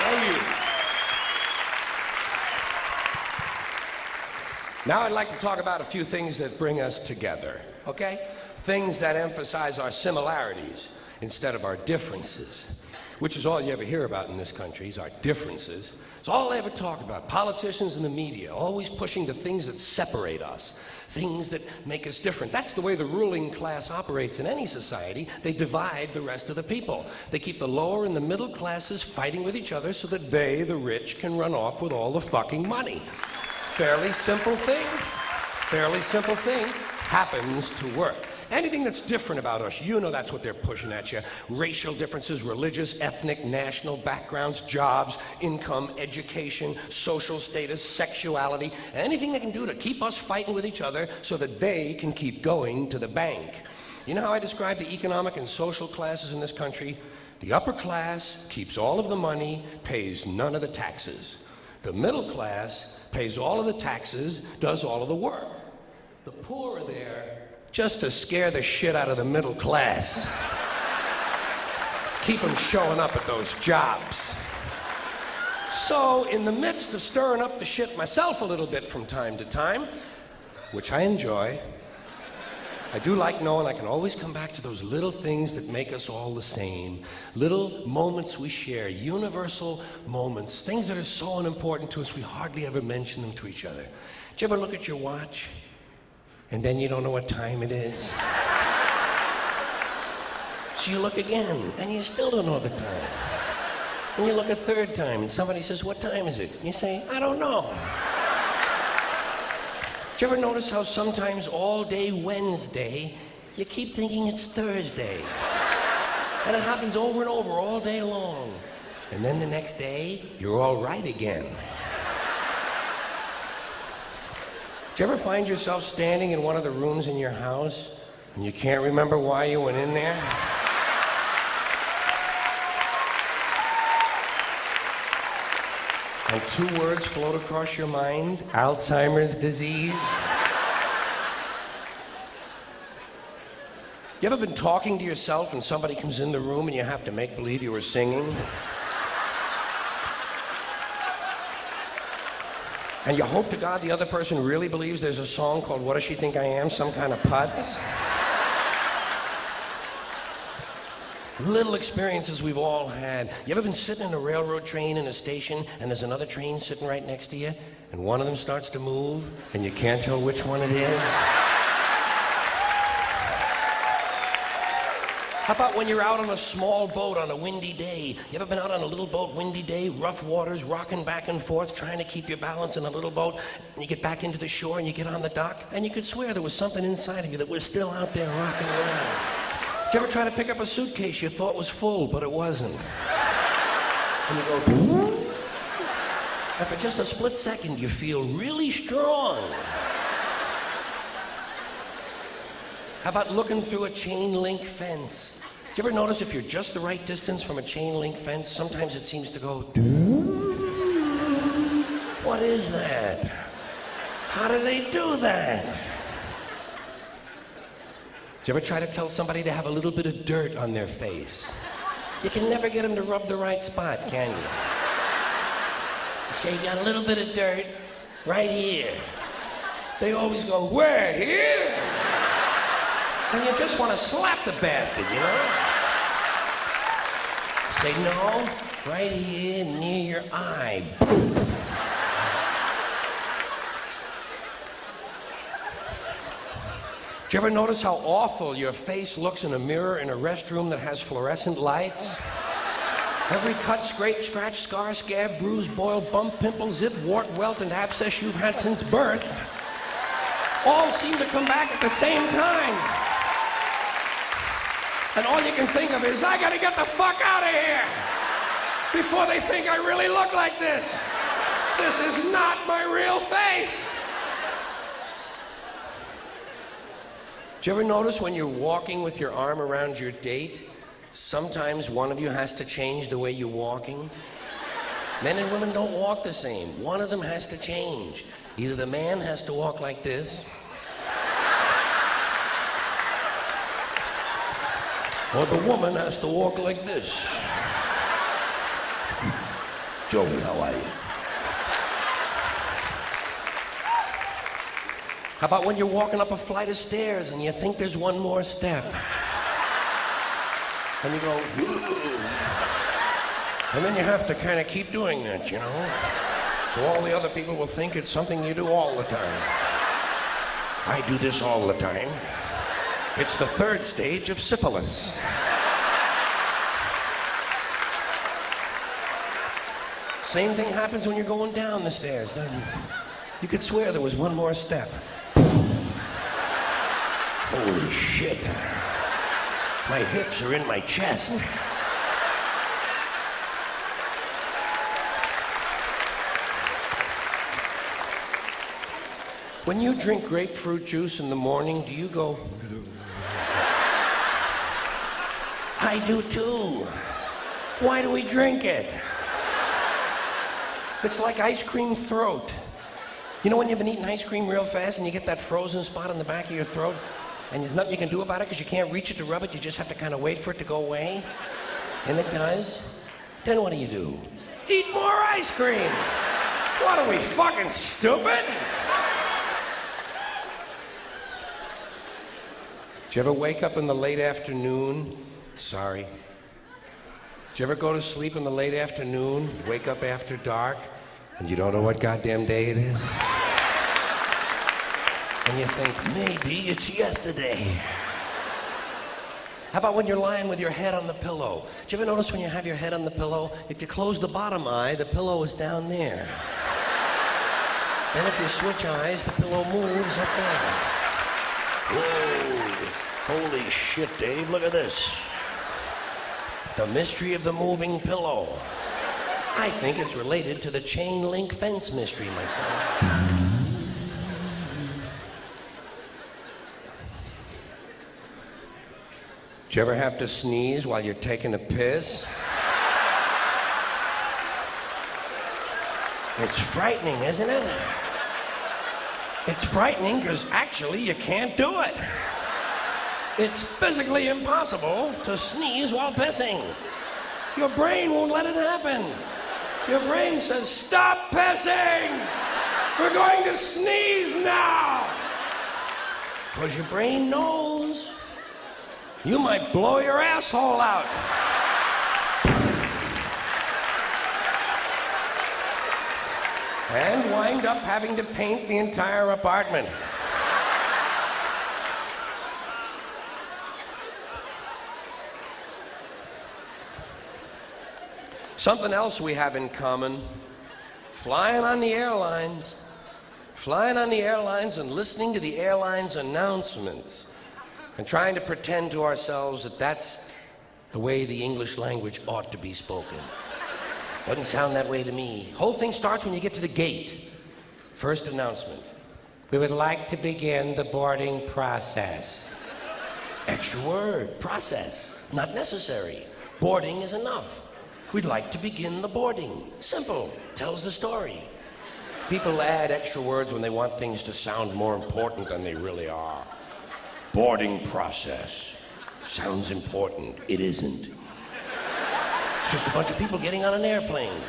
Thank you. Now I'd like to talk about a few things that bring us together, okay? Things that emphasize our similarities instead of our differences, which is all you ever hear about in this country, is our differences. It's all they ever talk about. Politicians and the media, always pushing the things that separate us, things that make us different. That's the way the ruling class operates in any society. They divide the rest of the people. They keep the lower and the middle classes fighting with each other so that they, the rich, can run off with all the fucking money. Fairly simple thing. Fairly simple thing. Happens to work. Anything that's different about us, you know that's what they're pushing at you. Racial differences, religious, ethnic, national backgrounds, jobs, income, education, social status, sexuality, anything they can do to keep us fighting with each other so that they can keep going to the bank. You know how I describe the economic and social classes in this country? The upper class keeps all of the money, pays none of the taxes. The middle class pays all of the taxes, does all of the work. The poor are there just to scare the shit out of the middle class. Keep them showing up at those jobs. So, in the midst of stirring up the shit myself a little bit from time to time, which I enjoy, I do like knowing I can always come back to those little things that make us all the same. Little moments we share, universal moments, things that are so unimportant to us we hardly ever mention them to each other. Do you ever look at your watch and then you don't know what time it is? So you look again and you still don't know the time. And you look a third time and somebody says, "What time is it?" You say, "I don't know." Do you ever notice how sometimes all day Wednesday, you keep thinking it's Thursday? And it happens over and over all day long. And then the next day, you're all right again. Do you ever find yourself standing in one of the rooms in your house and you can't remember why you went in there? And two words float across your mind: Alzheimer's disease. You ever been talking to yourself and somebody comes in the room and you have to make believe you were singing? And you hope to God the other person really believes there's a song called "What Does She Think I Am?" Some kind of putz. Little experiences we've all had. You ever been sitting in a railroad train in a station and there's another train sitting right next to you and one of them starts to move and you can't tell which one it is? How about when you're out on a small boat on a windy day? You ever been out on a little boat, windy day, rough waters, rocking back and forth, trying to keep your balance in a little boat, and you get back into the shore and you get on the dock and you could swear there was something inside of you that was still out there rocking around? Did you ever try to pick up a suitcase you thought was full, but it wasn't? And you go, and for just a split second, you feel really strong. How about looking through a chain link fence? Do you ever notice if you're just the right distance from a chain link fence, sometimes it seems to go, what is that? How do they do that? Do you ever try to tell somebody to have a little bit of dirt on their face? You can never get them to rub the right spot, can you? You say, "You got a little bit of dirt right here." They always go, "Where? Here?" And you just want to slap the bastard, you know? Say, "No, right here near your eye." Do you ever notice how awful your face looks in a mirror in a restroom that has fluorescent lights? Every cut, scrape, scratch, scar, scab, bruise, boil, bump, pimple, zip, wart, welt, and abscess you've had since birth all seem to come back at the same time. And all you can think of is, I gotta get the fuck out of here before they think I really look like this. This is not my real face. Do you ever notice when you're walking with your arm around your date, sometimes one of you has to change the way you're walking? Men and women don't walk the same. One of them has to change. Either the man has to walk like this, or the woman has to walk like this. Joey, how are you? How about when you're walking up a flight of stairs and you think there's one more step? And you go, ooh. And then you have to kind of keep doing that, you know? So all the other people will think it's something you do all the time. I do this all the time. It's the third stage of syphilis. Same thing happens when you're going down the stairs, doesn't it? You could swear there was one more step. Holy shit. My hips are in my chest. When you drink grapefruit juice in the morning, do you go... I do too. Why do we drink it? It's like ice cream throat. You know when you've been eating ice cream real fast and you get that frozen spot on the back of your throat and there's nothing you can do about it because you can't reach it to rub it, you just have to kind of wait for it to go away? And it does. Then what do? Eat more ice cream. What are we, fucking stupid? Did you ever wake up in the late afternoon? Sorry. Did you ever go to sleep in the late afternoon, wake up after dark, and you don't know what goddamn day it is? And you think, maybe it's yesterday. How about when you're lying with your head on the pillow? Did you ever notice when you have your head on the pillow, if you close the bottom eye, the pillow is down there. Then if you switch eyes, the pillow moves up there. Whoa, holy shit, Dave, look at this. The mystery of the moving pillow. I think it's related to the chain link fence mystery myself. Did you ever have to sneeze while you're taking a piss? It's frightening, isn't it? It's frightening because actually you can't do it. It's physically impossible to sneeze while pissing. Your brain won't let it happen. Your brain says, stop pissing! We're going to sneeze now! Because your brain knows you might blow your asshole out. And wind up having to paint the entire apartment. Something else we have in common, flying on the airlines. Flying on the airlines and listening to the airlines' announcements and trying to pretend to ourselves that that's the way the English language ought to be spoken. Doesn't sound that way to me. Whole thing starts when you get to the gate. First announcement. We would like to begin the boarding process. Extra word, process. Not necessary. Boarding is enough. We'd like to begin the boarding. Simple. Tells the story. People add extra words when they want things to sound more important than they really are. Boarding process. Sounds important. It isn't. It's just a bunch of people getting on an airplane.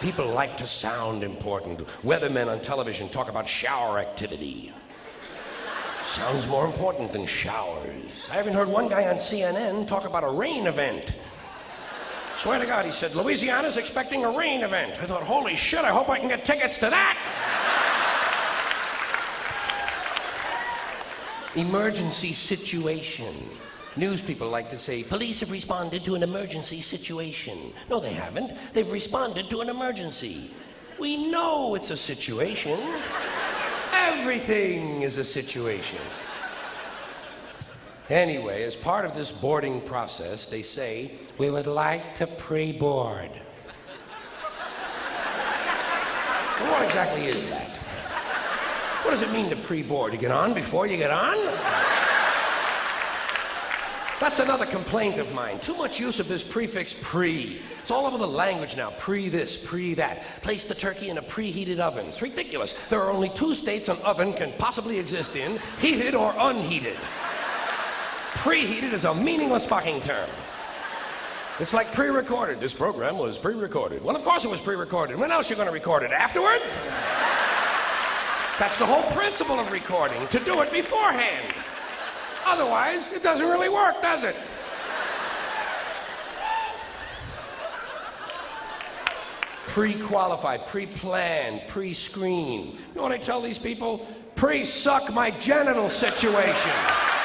People like to sound important. Weathermen on television talk about shower activity. Sounds more important than showers. I even heard one guy on CNN talk about a rain event. Swear to God, he said, Louisiana's expecting a rain event. I thought, holy shit, I hope I can get tickets to that. Emergency situation. News people like to say, police have responded to an emergency situation. No, they haven't. They've responded to an emergency. We know it's a situation. Everything is a situation. Anyway, as part of this boarding process, they say, we would like to pre-board. Well, what exactly is that? What does it mean to pre-board? You get on before you get on? That's another complaint of mine. Too much use of this prefix pre. It's all over the language now. Pre this, pre that. Place the turkey in a preheated oven. It's ridiculous. There are only two states an oven can possibly exist in, heated or unheated. Preheated is a meaningless fucking term. It's like pre-recorded. This program was pre-recorded. Well, of course it was pre-recorded. When else are you going to record it? Afterwards? That's the whole principle of recording, to do it beforehand. Otherwise, it doesn't really work, does it? Pre-qualified, pre-planned, pre-screened. You know what I tell these people? Pre-suck my genital situation.